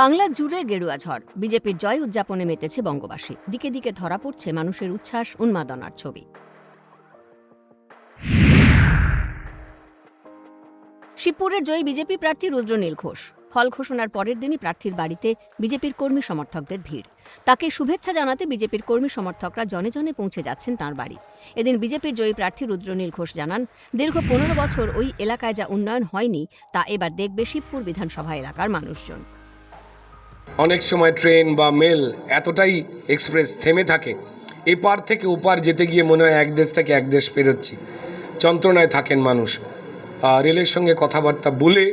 বাংলা জুড়ে গেরুয়া ঝড়, বিজেপির জয় উদযাপনে মেতেছে বঙ্গবাসী। দিকে দিকে ধরা পড়ছে মানুষের উচ্ছ্বাস উন্মাদনার ছবি। শিবপুরের জয়ী বিজেপি প্রার্থী রুদ্রনীল ঘোষ। ফল ঘোষণার পরের দিনই প্রার্থীর বাড়িতে বিজেপির কর্মী সমর্থকদের ভিড়। তাকে শুভেচ্ছা জানাতে বিজেপির কর্মী সমর্থকরা জনে জনে পৌঁছে যাচ্ছেন তাঁর বাড়ি। এদিন বিজেপির জয়ী প্রার্থী রুদ্রনীল ঘোষ জানান, দীর্ঘ ১৫ বছর ওই এলাকায় যা উন্নয়ন হয়নি তা এবার দেখবে শিবপুর বিধানসভা এলাকার মানুষজন। অনেক সময় ট্রেন বা মেল এতটাই এক্সপ্রেস থেমে থাকে, এপার থেকে ওপার যেতে গিয়ে মনে হয় এক দেশ থেকে এক দেশ পেরোচ্ছি, যন্ত্রণায় থাকেন মানুষ। রেলের সঙ্গে কথাবার্তা বলে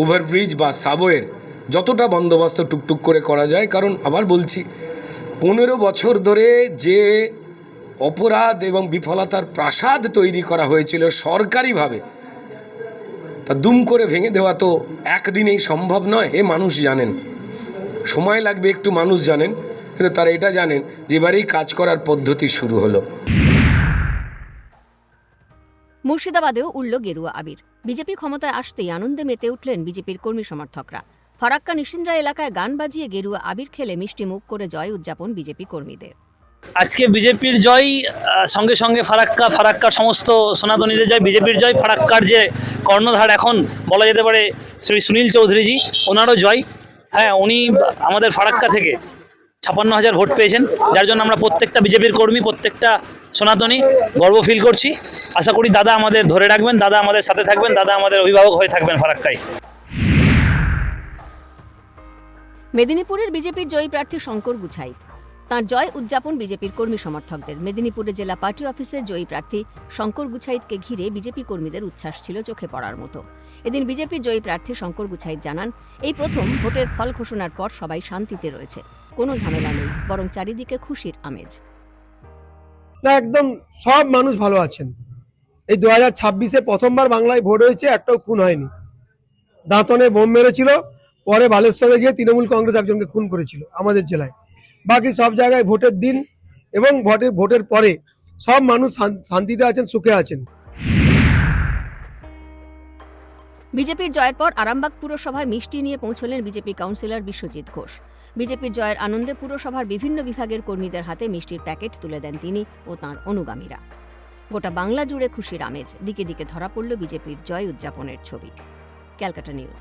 ওভারব্রিজ বা সাবওয়ের যতটা বন্দোবস্ত টুকটুক করে করা যায়, কারণ আবার বলছি 15 বছর ধরে যে অপরাধ এবং বিফলতার প্রাসাদ তৈরি করা হয়েছিল সরকারিভাবে, তা দুম করে ভেঙে দেওয়া তো একদিনেই সম্ভব নয়। এ মানুষ জানেন, সময় লাগবে একটু, মানুষ জানেন, কিন্তু তারা এটা জানেন যে এবারেই কাজ করার পদ্ধতি শুরু হলো। মুর্শিদাবাদেও উড়ল গেরুয়া আবির। বিজেপি ক্ষমতায় আসতেই আনন্দে মেতে উঠলেন বিজেপির কর্মী সমর্থকরা। ফারাক্কা নিশিন্দ্রা এলাকায় গান বাজিয়ে গেরুয়া আবির খেলে মিষ্টি মুখ করে জয় উদযাপন বিজেপি কর্মীদের। আজকে বিজেপির জয়, সঙ্গে সঙ্গে ফারাক্কার সমস্ত সনাতনীদের জয়, বিজেপির জয়। ফারাক্কার যে কর্ণধার এখন বলা যেতে পারে শ্রী সুনীল চৌধুরীজি, ওনারও জয়। হ্যাঁ, উনি আমাদের ফারাক্কা থেকে ৫৬,০০০ ভোট পেয়েছেন, যার জন্য আমরা প্রত্যেকটা বিজেপির কর্মী, প্রত্যেকটা সনাতনী গর্ব ফিল করছি। আশা করি দাদা আমাদের ধরে রাখবেন, দাদা আমাদের সাথে থাকবেন, দাদা আমাদের অভিভাবক হয়ে থাকবেন ফারাক্কায়। মেদিনীপুরের বিজেপির জয়ী প্রার্থী শঙ্কর গুছাইত। তাঁর জয় উদযাপন বিজেপির কর্মী সমর্থকদের। মেদিনীপুরে জেলা পার্টি অফিসের জয়ী প্রার্থী শঙ্কর গুছাইতকে ঘিরে বিজেপি কর্মীদের উচ্ছ্বাস ছিল চোখে পড়ার মতো। এদিন বিজেপির জয়ী প্রার্থী শঙ্কর গুছাইত জানান, এই প্রথম ভোটের ফল ঘোষণার পর সবাই শান্তিতে রয়েছে, কোনো ঝামেলা নেই, বরং চারিদিকে খুশির আমেজ। না, একদম সব মানুষ ভালো আছেন। এই 2026-এ প্রথমবার বাংলায় ভোট হয়েছে, একটাও খুন হয়নি। দাঁতনে বোম মেরেছিল, পরে বালেশ্বরে গিয়ে তৃণমূল কংগ্রেস একজনকে খুন করেছিল আমাদের জেলায়। বাকি সব জায়গায় ভোটের দিন এবং ভোটের পরে সব মানুষ শান্তিতে আছেন, সুখে আছেন। বিজেপির জয়ের পর আরামবাগ পুরসভায় মিষ্টি নিয়ে পৌঁছলেন বিজেপি কাউন্সিলর বিশ্বজিৎ ঘোষ। বিজেপির জয়ের আনন্দে পুরসভার বিভিন্ন বিভাগের কর্মীদের হাতে মিষ্টির প্যাকেট তুলে দেন তিনি ও তাঁর অনুগামীরা। গোটা বাংলা জুড়ে খুশির আমেজ। দিকে দিকে ধরা পড়ল বিজেপির জয় উদযাপনের ছবি। ক্যালকাটা নিউজ।